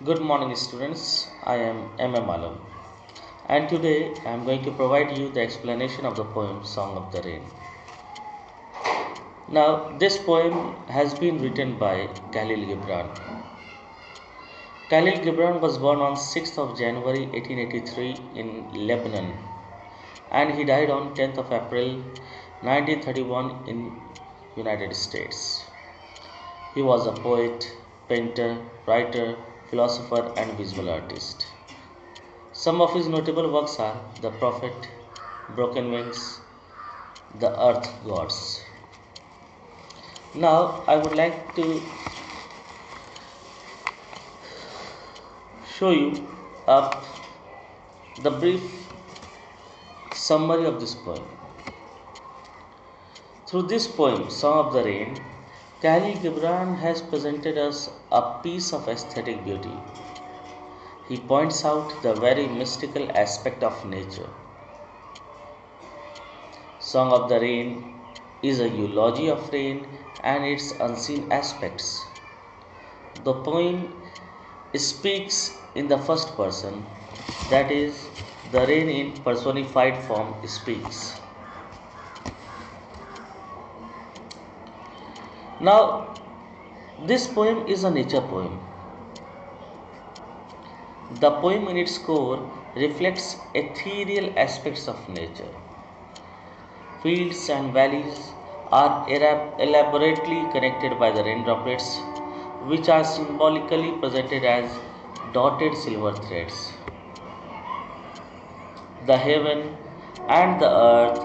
Good morning, students. I am M. Alam, and today I am going to provide you the explanation of the poem Song of the Rain. Now, this poem has been written by Kahlil Gibran. Kahlil Gibran was born on 6th of January 1883 in Lebanon, and he died on 10th of April 1931 in United States. He was a poet, painter, writer, philosopher, and visual artist. Some of his notable works are The Prophet, Broken Wings, The Earth Gods. Now, I would like to show you up the brief summary of this poem. Through this poem, Song of the Rain, Kahlil Gibran has presented us a piece of aesthetic beauty. He points out the very mystical aspect of nature. Song of the Rain is a eulogy of rain and its unseen aspects. The poem speaks in the first person, that is, the rain in personified form speaks. Now, this poem is a nature poem. The poem in its core reflects ethereal aspects of nature. Fields and valleys are elaborately connected by the rain droplets, which are symbolically presented as dotted silver threads. The heaven and the earth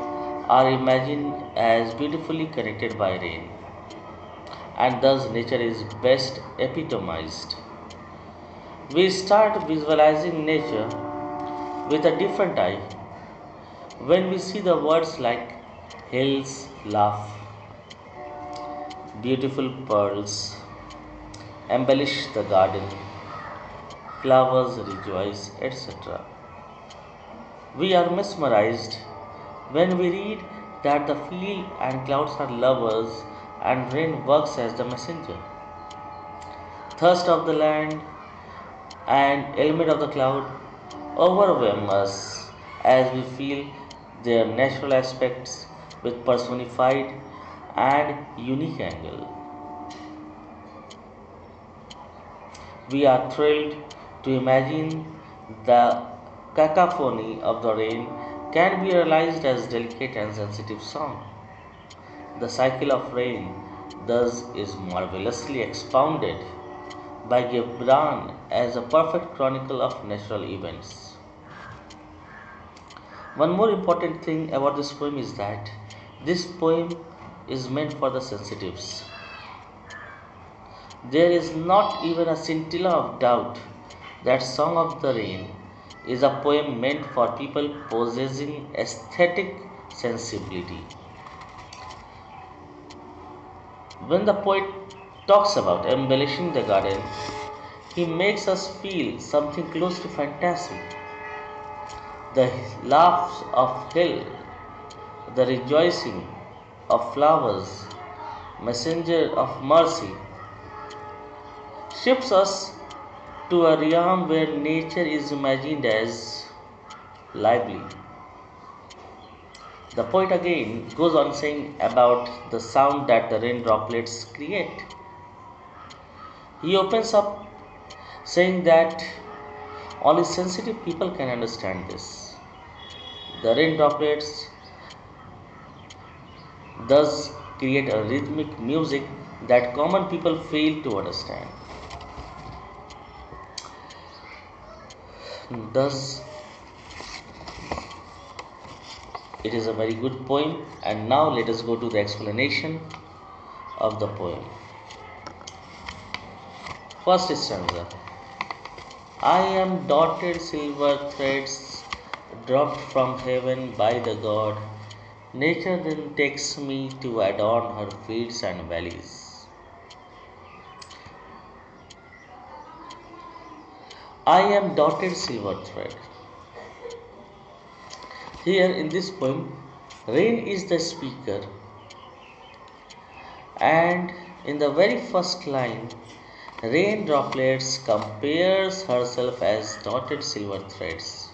are imagined as beautifully connected by rain, and thus nature is best epitomized. We start visualizing nature with a different eye when we see the words like hills laugh, beautiful pearls embellish the garden, flowers rejoice, etc. We are mesmerized when we read that the field and clouds are lovers and rain works as the messenger. Thirst of the land and element of the cloud overwhelm us as we feel their natural aspects with personified and unique angle. We are thrilled to imagine the cacophony of the rain can be realized as delicate and sensitive song. The cycle of rain thus is marvelously expounded by Gibran as a perfect chronicle of natural events. One more important thing about this poem is that this poem is meant for the sensitives. There is not even a scintilla of doubt that Song of the Rain is a poem meant for people possessing aesthetic sensibility. When the poet talks about embellishing the garden, he makes us feel something close to fantasy. The laughs of hill, the rejoicing of flowers, messenger of mercy, shifts us to a realm where nature is imagined as lively. The poet again goes on saying about the sound that the rain droplets create. He opens up saying that only sensitive people can understand this. The rain droplets thus create a rhythmic music that common people fail to understand. Thus, it is a very good poem, and now let us go to the explanation of the poem. First stanza. I am dotted silver threads dropped from heaven by the god. Nature then takes me to adorn her fields and valleys. I am dotted silver thread. Here in this poem, rain is the speaker, and in the very first line, Rain droplets compares herself as dotted silver threads.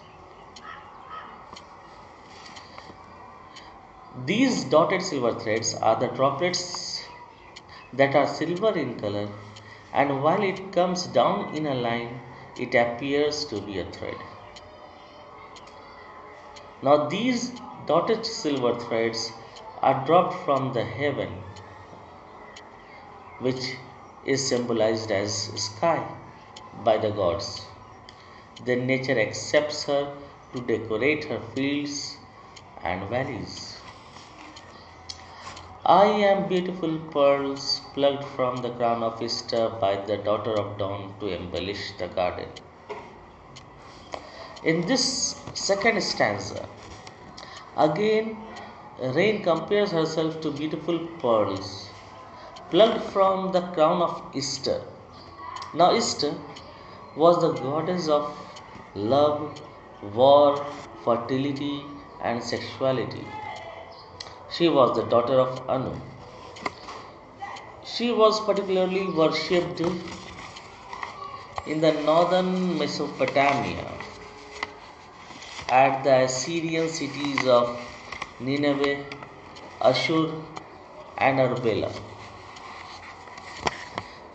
These dotted silver threads are the droplets that are silver in color, and while it comes down in a line, it appears to be a thread. Now, these dotted silver threads are dropped from the heaven, which is symbolized as sky by the gods. Then nature accepts her to decorate her fields and valleys. I am beautiful pearls plucked from the crown of Easter by the daughter of dawn to embellish the garden. In this second stanza, again Rain compares herself to beautiful pearls plucked from the crown of Easter. Now, Easter was the goddess of love, war, fertility, and sexuality. She was the daughter of Anu. She was particularly worshipped in the northern Mesopotamia at the Assyrian cities of Nineveh, Ashur, and Arbela.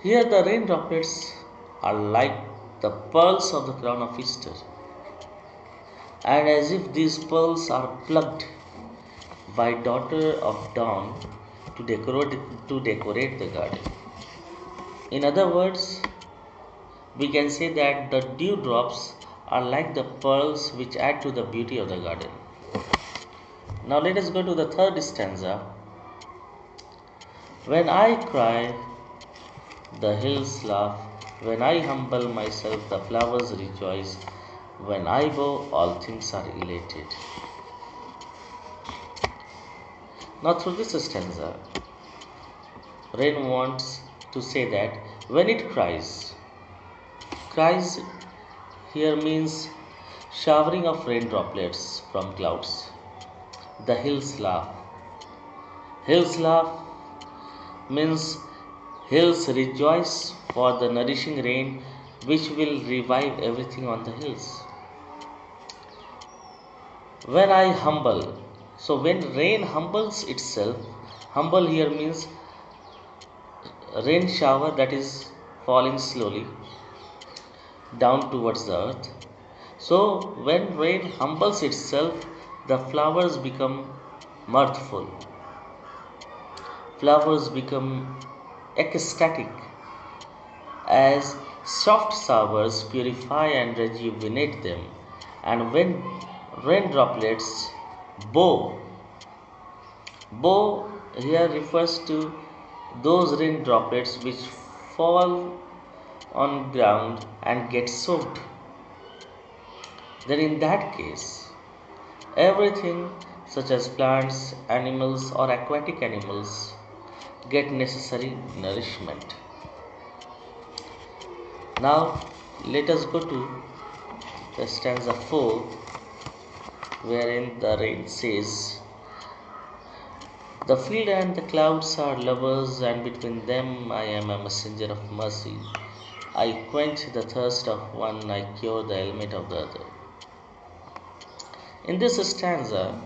Here, the rain droplets are like the pearls of the crown of Easter, and as if these pearls are plucked by daughter of dawn to decorate the garden. In other words, we can say that the dewdrops are like the pearls which add to the beauty of the garden. Now let us go to the third stanza. When I cry, the hills laugh. When I humble myself, the flowers rejoice. When I bow, all things are elated. Now through this stanza, rain wants to say that when it cries here means showering of rain droplets from clouds. The hills laugh. Hills laugh means hills rejoice for the nourishing rain which will revive everything on the hills. When I humble, so when rain humbles itself, humble here means rain shower that is falling slowly down towards the earth. So when rain humbles itself, the flowers become mirthful. Flowers become ecstatic as soft showers purify and rejuvenate them. And when rain droplets bow, bow here refers to those rain droplets which fall on ground and get soaked. Then in that case, everything such as plants, animals or aquatic animals get necessary nourishment. Now let us go to the stanza 4 wherein the rain says, the field and the clouds are lovers, and between them I am a messenger of mercy. I quench the thirst of one, I cure the ailment of the other. In this stanza,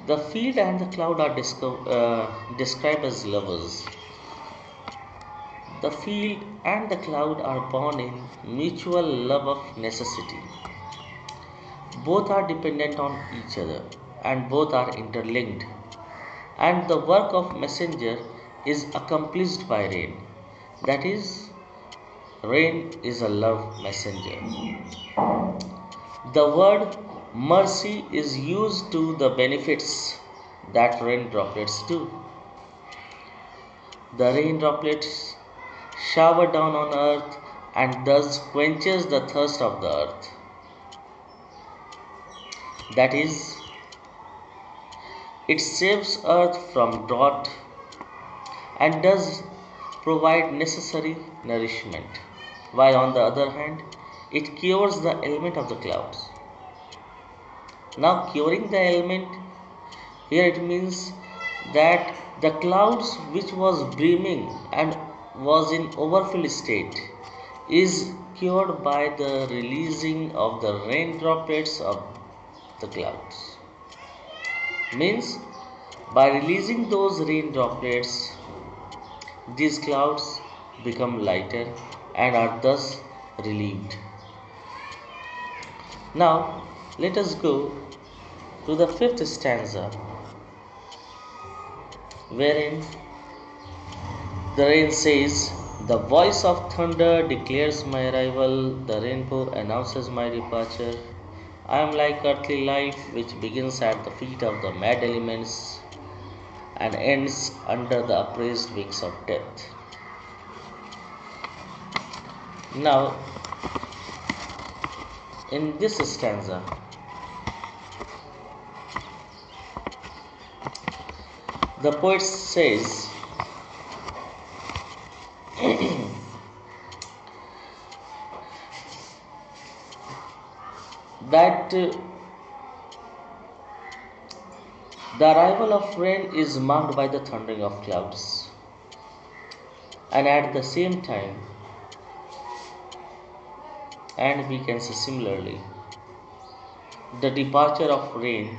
the field and the cloud are described as lovers. The field and the cloud are born in mutual love of necessity. Both are dependent on each other and both are interlinked. And the work of messenger is accomplished by rain. That is, rain is a love messenger. The word mercy is used to the benefits that rain droplets do. The rain droplets shower down on earth and thus quenches the thirst of the earth. That is, it saves earth from drought and does provide necessary nourishment, while on the other hand, it cures the ailment of the clouds. Now, curing the ailment, here it means that the clouds which was brimming and was in overfilled state is cured by the releasing of the rain droplets of the clouds. Means by releasing those rain droplets, these clouds become lighter and are thus relieved. Now, let us go to the fifth stanza, wherein the rain says, "The voice of thunder declares my arrival, the rainbow announces my departure. I am like earthly life, which begins at the feet of the mad elements and ends under the upraised wings of death." Now, in this stanza, the poet says that the arrival of rain is marked by the thundering of clouds, and at the same time, and we can say similarly, the departure of rain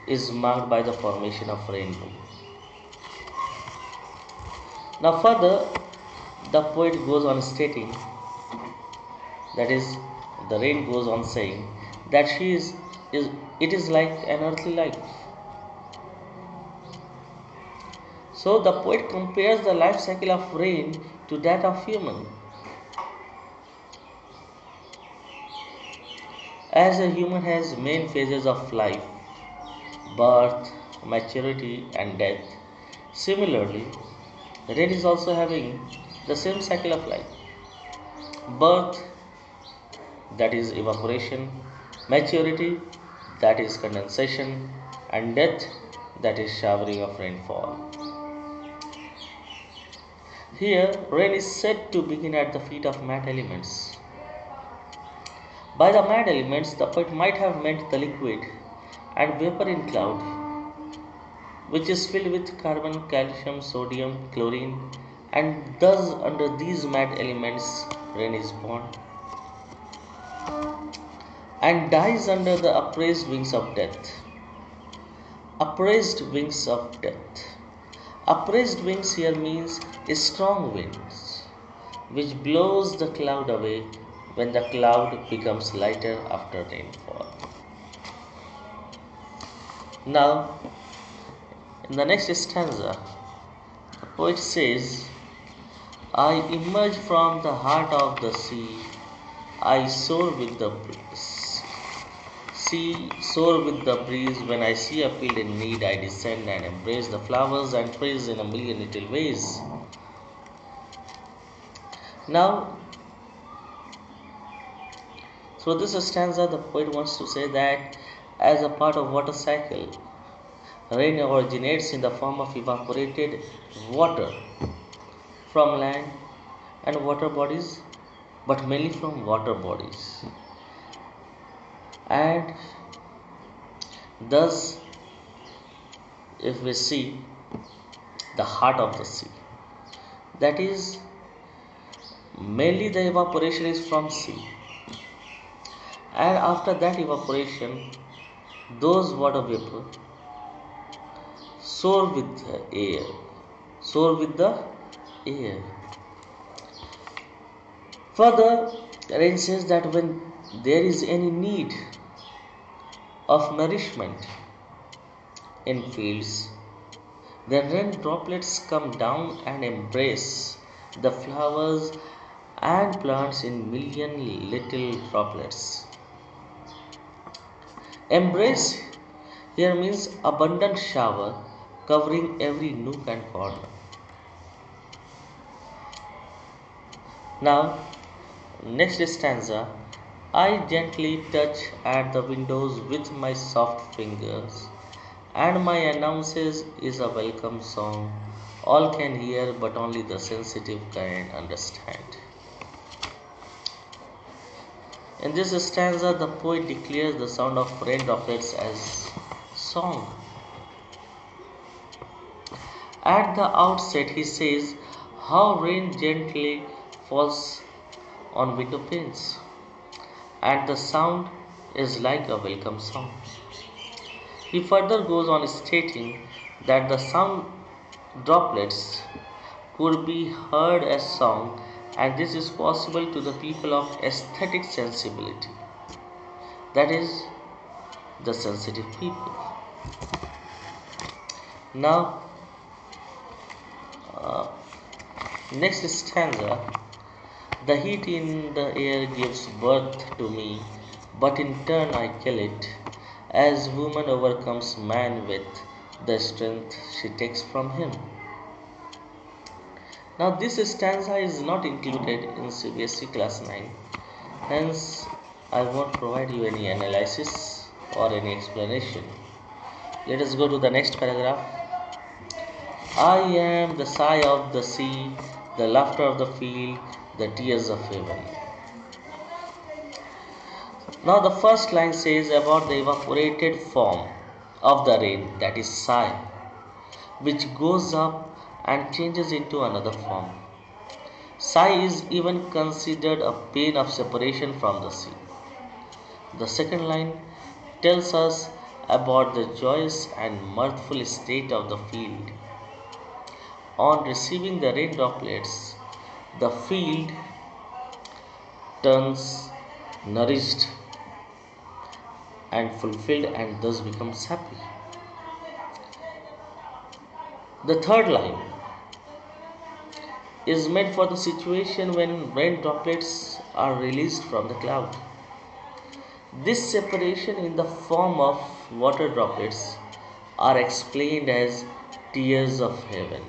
is marked by the formation of rainbow. Now, further, the poet goes on stating, that is, the rain goes on saying that it is like an earthly life. So the poet compares the life cycle of rain to that of human. As a human has main phases of life, birth, maturity and death, similarly, rain is also having the same cycle of life. Birth, that is evaporation, maturity, that is condensation, and death, that is showering of rainfall. Here, rain is said to begin at the feet of mad elements. By the mad elements, the poet might have meant the liquid and vapor in cloud, which is filled with carbon, calcium, sodium, chlorine, and thus under these mad elements, rain is born and dies under the upraised wings of death. Upraised wings of death. Upraised wings here means strong winds, which blows the cloud away when the cloud becomes lighter after rainfall. Now, in the next stanza, the poet says, "I emerge from the heart of the sea, I soar with the breeze. Soar with the breeze. When I see a field in need, I descend and embrace the flowers and trees in a million little ways." Now, through this stanza, the poet wants to say that as a part of water cycle, rain originates in the form of evaporated water from land and water bodies, but mainly from water bodies. And thus, if we see the heart of the sea, that is, mainly the evaporation is from sea. And after that evaporation, those water vapor soar with the air. Soar with the air. Further, rain says that when there is any need of nourishment in fields, the rain droplets come down and embrace the flowers and plants in million little droplets. Embrace here means abundant shower covering every nook and corner. Now, next stanza, "I gently touch at the windows with my soft fingers, and my announces is a welcome song. All can hear, but only the sensitive can understand." In this stanza, the poet declares the sound of rain droplets as song. At the outset, he says, how rain gently falls on window panes, and the sound is like a welcome sound. He further goes on stating that the sound droplets could be heard as song, and this is possible to the people of aesthetic sensibility, that is, the sensitive people. Now, uh, next stanza. The heat in the air gives birth to me, but in turn I kill it, as woman overcomes man with the strength she takes from him. Now, this stanza is not included in CBSE Class 9, hence, I won't provide you any analysis or any explanation. Let us go to the next paragraph. I am the sigh of the sea, the laughter of the field, the tears of heaven. Now, the first line says about the evaporated form of the rain, that is sigh, which goes up and changes into another form. Sigh is even considered a pain of separation from the sea. The second line tells us about the joyous and mirthful state of the field. On receiving the rain droplets, the field turns nourished and fulfilled and thus becomes happy. The third line is meant for the situation when rain droplets are released from the cloud. This separation in the form of water droplets are explained as tears of heaven.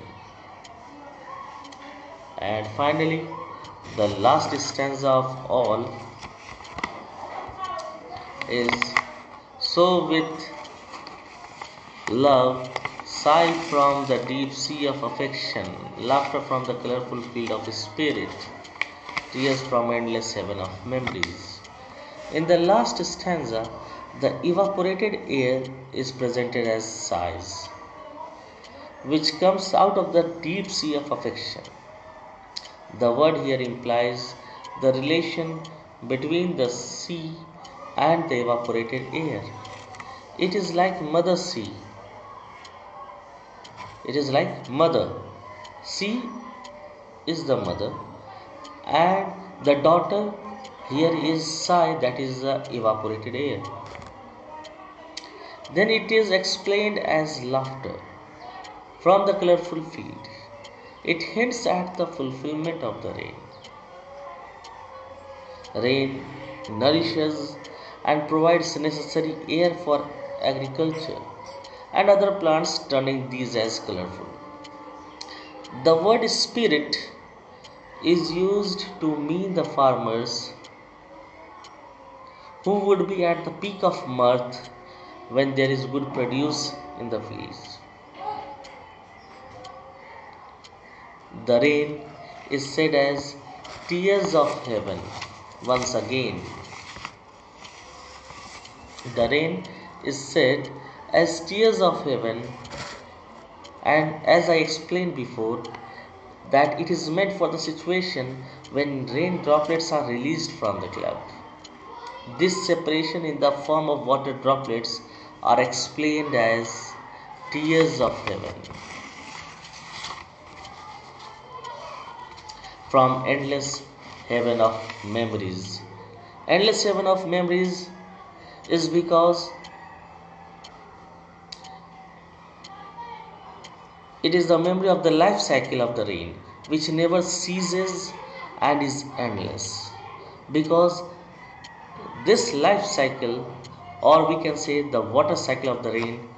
And finally, the last stanza of all is so with love, sigh from the deep sea of affection, laughter from the colorful field of spirit, tears from endless heaven of memories. In the last stanza, the evaporated air is presented as sighs, which comes out of the deep sea of affection. The word here implies the relation between the sea and the evaporated air. It is like mother sea. It is like mother. Sea is the mother, and the daughter here is sigh, that is the evaporated air. Then it is explained as laughter from the colorful field. It hints at the fulfillment of the rain. Rain nourishes and provides necessary air for agriculture and other plants, turning these as colorful. The word spirit is used to mean the farmers who would be at the peak of mirth when there is good produce in the fields. The rain is said as tears of heaven. Once again, the rain is said as tears of heaven, and as I explained before, that it is meant for the situation when rain droplets are released from the cloud. This separation in the form of water droplets are explained as tears of heaven. From endless heaven of memories. Endless heaven of memories is because it is the memory of the life cycle of the rain, which never ceases and is endless. Because this life cycle, or we can say the water cycle of the rain,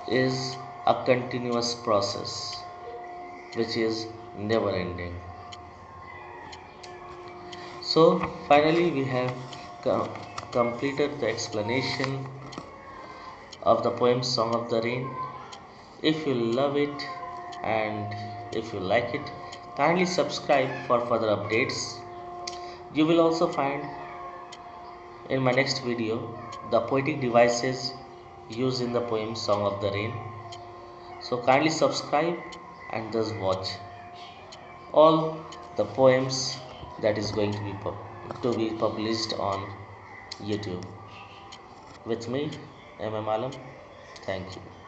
is a continuous process which is never ending. So, finally, we have completed the explanation of the poem Song of the Rain. If you love it and if you like it, kindly subscribe for further updates. You will also find in my next video the poetic devices used in the poem Song of the Rain. So kindly subscribe and just watch. all the poems that is going to be published on YouTube. With me, MM Alam. Thank you.